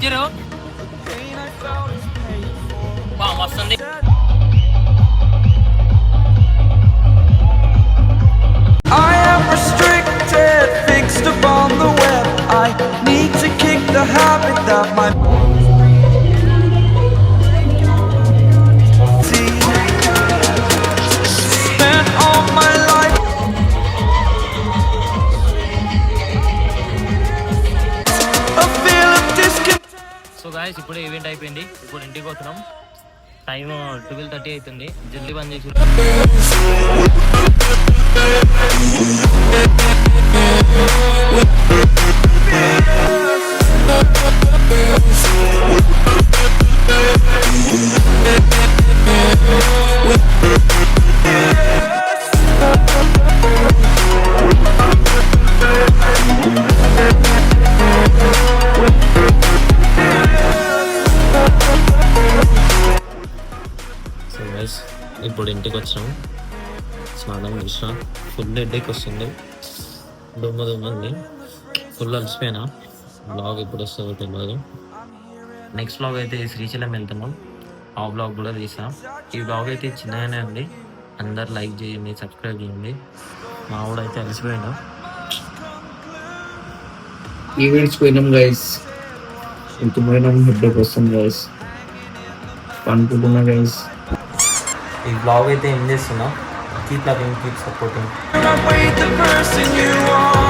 Zero వస్తుంది. I am restricted, fixed upon the web. I need to kick the habit that my spent all my life. A feel of discontent. So guys ఇప్పుడు event అయిపోయింది. ఇప్పుడు ఇంటికి పోతున్నాం. Time 12:30 అవుతుంది. జల్దీ బంద్ చేసి ఇప్పుడు ఇంటికి వచ్చాము. స్నానం చేసిన. ఫుల్ హెడ్ఏక్ వస్తుంది. దుమ్మంది. ఫుల్ అలసిపోయినా. బ్లాగ్ ఎప్పుడు వస్తుందో తెలియదు. నెక్స్ట్ బ్లాగ్ అయితే శ్రీశైలం వెళ్తున్నాం. ఆ బ్లాగ్ కూడా తీసాం. ఈ బ్లాగ్ అయితే చిన్నగానే ఉంది. అందరు లైక్ చేయండి, సబ్స్క్రైబ్ చేయండి. మా ఊడు అయితే అలసిపోయినా. ఈవెంట్స్ పోయినాం గైస్. ఇంత పోయినాం, హెడ్ఏక్ వస్తుంది గైస్. అనుకుంటున్నా గైస్. ఈ బ్లాగ్ అయితే ఏం చేస్తున్నా. Keep loving, keep supporting. I'm the person you are.